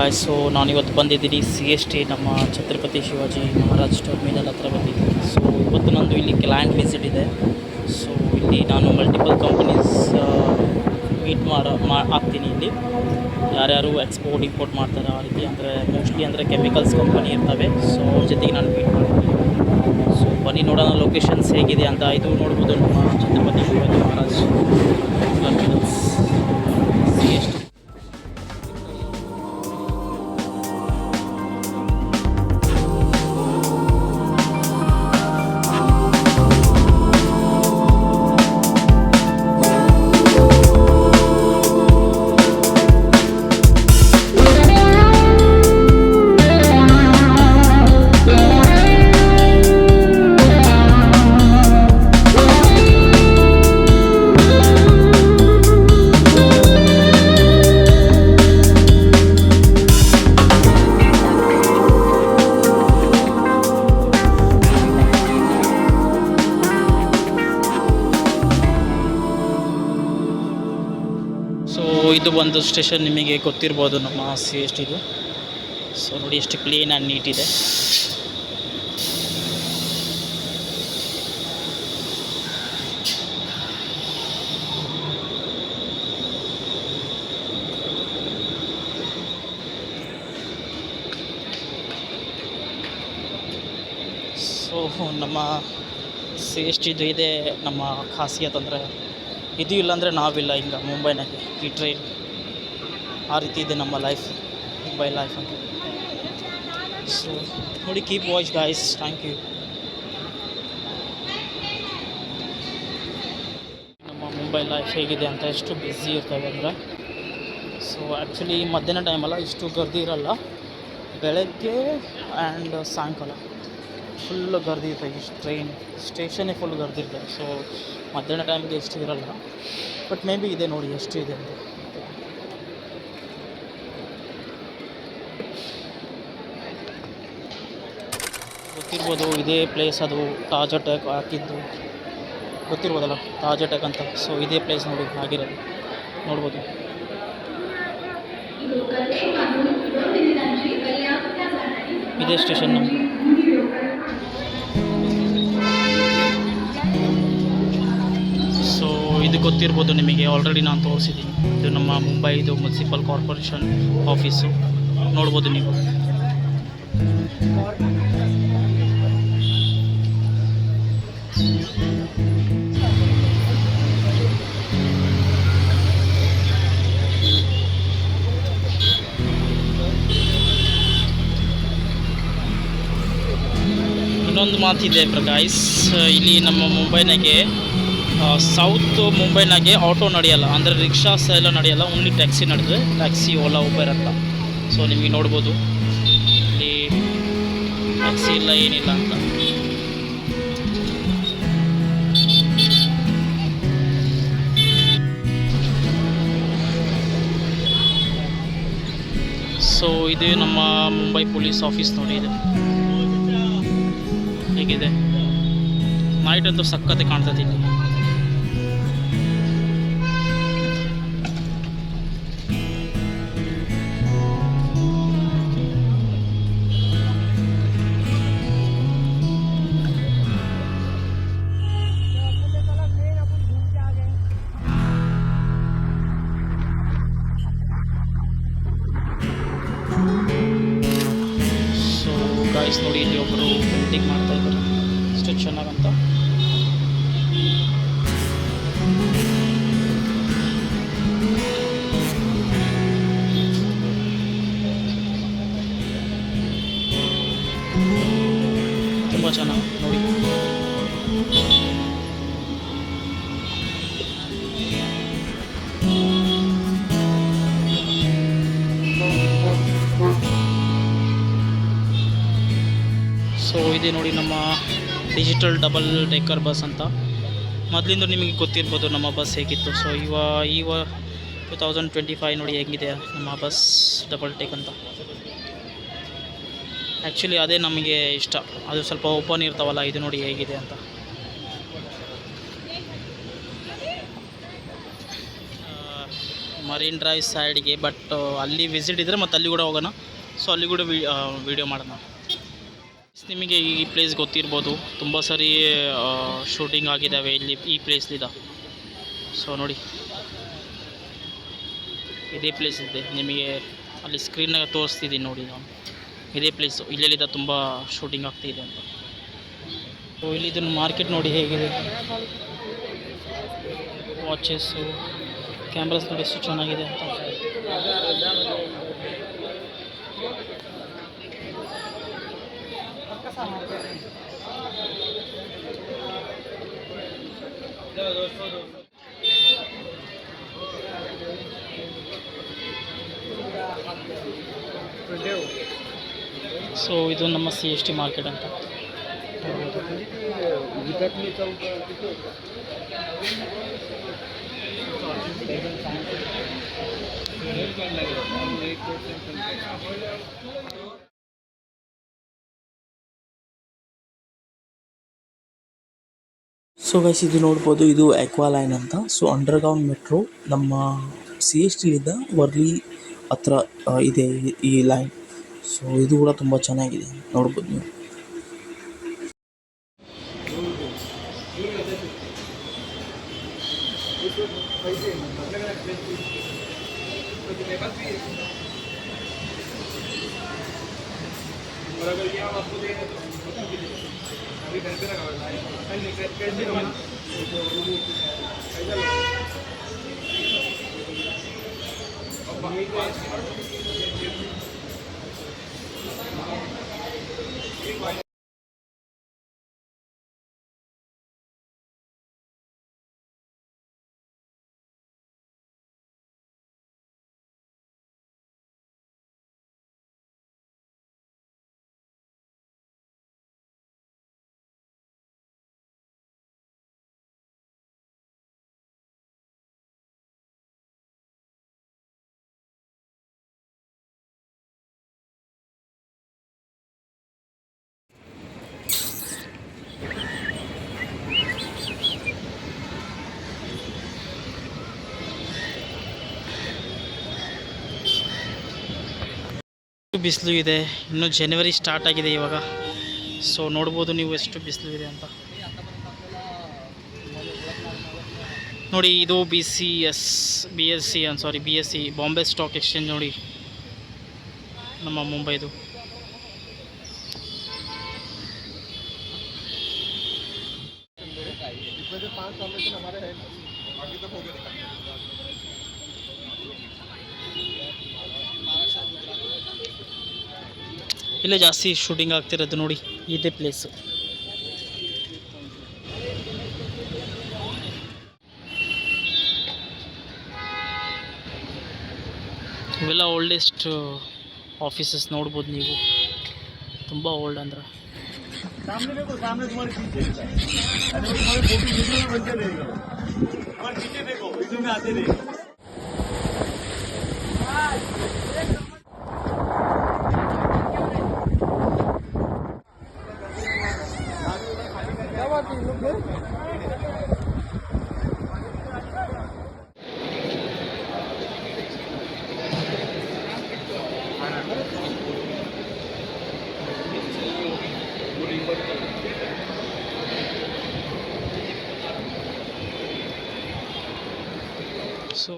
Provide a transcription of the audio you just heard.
Guys, so ನಾನಿವತ್ತು ಬಂದಿದ್ದೀನಿ CST ನಮ್ಮ ಛತ್ರಪತಿ ಶಿವಾಜಿ ಮಹಾರಾಜ್ ಟರ್ಮಿನಲ್ ಹತ್ರ ಬಂದಿದ್ದೀನಿ. ಸೊ ಇವತ್ತು ನಂದು ಇಲ್ಲಿ ಕ್ಲೈಂಟ್ ವಿಸಿಟ್ ಇದೆ. ಸೊ ಇಲ್ಲಿ ನಾನು ಮಲ್ಟಿಪಲ್ ಕಂಪನೀಸ್ ಮೀಟ್ ಆಗ್ತೀನಿ. ಇಲ್ಲಿ ಯಾರ್ಯಾರು ಎಕ್ಸ್ಪೋರ್ಟ್ ಇಂಪೋರ್ಟ್ ಮಾಡ್ತಾರೆ ಆ ರೀತಿ, ಅಂದರೆ ಮೋಸ್ಟ್ಲಿ ಅಂದರೆ ಕೆಮಿಕಲ್ಸ್ ಕಂಪನಿ ಇರ್ತವೆ. ಸೊ ಅವ್ರ ಜೊತೆಗೆ ನಾನು ಮೀಟ್ ಮಾಡ್ತೀನಿ. ಸೊ ಬನ್ನಿ ನೋಡೋಣ ಲೊಕೇಶನ್ಸ್ ಹೇಗಿದೆ ಅಂತ. ಇದು ನೋಡ್ಬೋದು ನಮ್ಮ Chhatrapati Shivaji Maharaj terminals CST. So ಇದು ಒಂದು ಸ್ಟೇಷನ್ ನಿಮಗೆ ಗೊತ್ತಿರ್ಬೋದು ನಮ್ಮ CSTದು. ಸೊ ನೋಡಿ ಎಷ್ಟು ಕ್ಲೀನ್ ಆ್ಯಂಡ್ ನೀಟ್ ಇದೆ. ಸೊ ನಮ್ಮ CSTದು ಇದೆ ನಮ್ಮ ಖಾಸಿಯತ್. ಅಂದರೆ ಇದು ಇಲ್ಲಾಂದರೆ ನಾವಿಲ್ಲ ಹಿಂಗೆ ಮುಂಬೈನಾಗೆ. ಈ ಟ್ರೈನ್ ಆ ರೀತಿ ಇದೆ ನಮ್ಮ ಲೈಫ್, ಮುಂಬೈ ಲೈಫ್ ಅಂತ. ಸೊ ನೋಡಿ, keep watch guys, thank you. ನಮ್ಮ ಮುಂಬೈ ಲೈಫ್ ಹೇಗಿದೆ ಅಂತ, ಎಷ್ಟು ಬ್ಯುಸಿ ಇರ್ತವೆ ಅಂದರೆ. ಸೊ ಆ್ಯಕ್ಚುಲಿ ಮಧ್ಯಾಹ್ನ ಟೈಮಲ್ಲ ಇಷ್ಟು ಗರ್ದಿ ಇರಲ್ಲ, ಬೆಳಗ್ಗೆ ಆ್ಯಂಡ್ ಸಾಯಂಕಾಲ ಫುಲ್ ಗರ್ದಿ ಇರ್ತದೆ. ಇಷ್ಟು ಟ್ರೈನ್ ಸ್ಟೇಷನ್ನೇ ಫುಲ್ ಗರ್ದಿ ಇರ್ತದೆ. ಸೊ ಮಧ್ಯಾಹ್ನ ಟೈಮ್ಗೆ ಎಷ್ಟು ಇರಲ್ಲ, ಬಟ್ ಮೇ ಬಿ ಇದೆ ನೋಡಿ ಎಷ್ಟು ಇದೆ ಅಂತ. ಗೊತ್ತಿರ್ಬೋದು ಇದೇ ಪ್ಲೇಸ್, ಅದು ತಾಜ್ ಅಟ್ಯಾಕ್ ಹಾಕಿದ್ದು ಗೊತ್ತಿರ್ಬೋದಲ್ಲ, ತಾಜ್ ಅಟ್ಯಾಕ್ ಅಂತ. ಸೊ ಇದೇ ಪ್ಲೇಸ್ ನೋಡಿ ಆಗಿರೋದು, ನೋಡ್ಬೋದು. ಇದೇ ಸ್ಟೇಷನ್ ನಮ್ಮದು. ಸೊ ಇದು ಗೊತ್ತಿರ್ಬೋದು ನಿಮಗೆ, ಆಲ್ರೆಡಿ ನಾನು ತೋರಿಸಿದ್ದೀನಿ. ಇದು ನಮ್ಮ ಮುಂಬೈದು ಮುನ್ಸಿಪಲ್ ಕಾರ್ಪೊರೇಷನ್ ಆಫೀಸು, ನೋಡ್ಬೋದು ನೀವು. ಇನ್ನೊಂದು ಮಾತಿದೆ ಪ್ರಕಾಶ್, ಇಲ್ಲಿ ನಮ್ಮ ಮುಂಬೈನಾಗೆ ಸೌತ್ ಮುಂಬೈನಾಗೆ ಆಟೋ ನಡೆಯಲ್ಲ, ಅಂದರೆ ರಿಕ್ಷಾಸ್ ಎಲ್ಲ ನಡೆಯಲ್ಲ, ಓನ್ಲಿ ಟ್ಯಾಕ್ಸಿ ನಡೆದ್ರೆ, ಟ್ಯಾಕ್ಸಿ ಓಲಾ ಉಬರ್ ಅಂತ. ಸೊ ನಿಮಗೆ ನೋಡ್ಬೋದು ಇಲ್ಲಿ ಟ್ಯಾಕ್ಸಿ ಇಲ್ಲ, ಏನಿಲ್ಲ ಅಂತ. ಸೊ ಇದು ನಮ್ಮ ಮುಂಬೈ ಪೊಲೀಸ್ ಆಫೀಸ್ ನೋಡಿ, ಇದು ಹೇಗಿದೆ. ನೈಟ್ ಅಂತೂ ಸಕ್ಕತ್ತೆ ಕಾಣ್ತದೆ ಇಲ್ಲಿ. ಸೊ ಗೈಸ್ ನೋಡಿ, ಇಲ್ಲಿ ಒಬ್ಬರು ಪೇಂಟಿಂಗ್ ಮಾಡ್ತಾ ಇದ್ದಾರೆ, ಎಷ್ಟು ಚೆನ್ನಾಗಂತ. ತುಂಬ ಚೆನ್ನಾಗಿ ನೋಡಿ. ಸೊ ಇದೆ ನೋಡಿ ನಮ್ಮ ಡಿಜಿಟಲ್ ಡಬಲ್ ಡೆಕ್ಕರ್ ಬಸ್ ಅಂತ. ಮೊದಲಿಂದ ನಿಮಗೆ ಗೊತ್ತಿರ್ಬೋದು ನಮ್ಮ ಬಸ್ ಹೇಗಿತ್ತು. ಸೊ ಈಗ 2025 ನೋಡಿ ಹೇಗಿದೆ ನಮ್ಮ ಬಸ್ ಡಬಲ್ ಟೇಕ್ ಅಂತ. ಆ್ಯಕ್ಚುಲಿ ಅದೇ ನಮಗೆ ಇಷ್ಟ, ಅದು ಸ್ವಲ್ಪ ಓಪನ್ ಇರ್ತಾವಲ್ಲ. ಇದು ನೋಡಿ ಹೇಗಿದೆ ಅಂತ. ಮರೀನ್ ಡ್ರೈವ್ ಸೈಡ್ಗೆ. ಬಟ್ ಅಲ್ಲಿ ವಿಸಿಟ್ ಇದ್ದರೆ ಮತ್ತು ಅಲ್ಲಿ ಕೂಡ ಹೋಗೋಣ. ಸೊ ಅಲ್ಲಿ ಕೂಡ ವೀಡಿಯೋ ಮಾಡೋಣ. ನಿಮಗೆ ಈ ಪ್ಲೇಸ್ ಗೊತ್ತಿರ್ಬೋದು, ತುಂಬ ಸರಿ ಶೂಟಿಂಗ್ ಆಗಿದ್ದಾವೆ ಇಲ್ಲಿ ಈ ಪ್ಲೇಸ್ಲಿದ. ಸೊ ನೋಡಿ, ಇದೇ ಪ್ಲೇಸ್ ಇದೆ, ನಿಮಗೆ ಅಲ್ಲಿ ಸ್ಕ್ರೀನ್ನಾಗ ತೋರಿಸ್ತಿದ್ದೀನಿ ನೋಡಿ ನಾನು. ಇದೇ ಪ್ಲೇಸು, ಇಲ್ಲೆಲ್ಲಿದ್ದ ತುಂಬ ಶೂಟಿಂಗ್ ಆಗ್ತಿದೆ ಅಂತ. ಸೊ ಇಲ್ಲಿ ಇದನ್ನು ಮಾರ್ಕೆಟ್ ನೋಡಿ ಹೇಗಿದೆ, ವಾಚಸ್ಸು, ಕ್ಯಾಮ್ರಾಸ್ ನೋಡಿ ಎಷ್ಟು ಚೆನ್ನಾಗಿದೆ ಅಂತ. ಸೊ ಇದು ನಮ್ಮ CST ಮಾರ್ಕೆಟ್ ಅಂತ. ಸೊ ಗೈಸ್, ಇದು ನೋಡ್ಬೋದು, ಇದು ಎಕ್ವಾ ಲೈನ್ ಅಂತ. ಸೊ ಅಂಡರ್ಗ್ರೌಂಡ್ ಮೆಟ್ರೋ ನಮ್ಮ CSTಲಿಂದ ವರ್ಲಿ ಹತ್ರ ಇದೆ ಈ ಲೈನ್. ಸೊ ಇದು ಕೂಡ ತುಂಬ ಚೆನ್ನಾಗಿದೆ, ನೋಡ್ಬೋದು ನೀವು. ಬಿಸಿಲು ಇದೆ, ಇನ್ನು ಜನವರಿ ಸ್ಟಾರ್ಟ್ ಆಗಿದೆ ಇವಾಗ. ಸೊ ನೋಡ್ಬೋದು ನೀವು ಎಷ್ಟು ಬಿಸಿಲು ಇದೆ ಅಂತ ನೋಡಿ. ಇದು BSE ಬಾಂಬೆ ಸ್ಟಾಕ್ ಎಕ್ಸ್ಚೇಂಜ್ ನೋಡಿ, ನಮ್ಮ ಮುಂಬೈದು. ಇಲ್ಲೇ ಜಾಸ್ತಿ ಶೂಟಿಂಗ್ ಆಗ್ತಿರೋದು ನೋಡಿ, ಇದೇ ಪ್ಲೇಸು. ಇವೆಲ್ಲ ಓಲ್ಡೆಸ್ಟ್ ಆಫೀಸಸ್ ನೋಡ್ಬೋದು ನೀವು, ತುಂಬ ಓಲ್ಡ್ ಅಂದ್ರೆ. So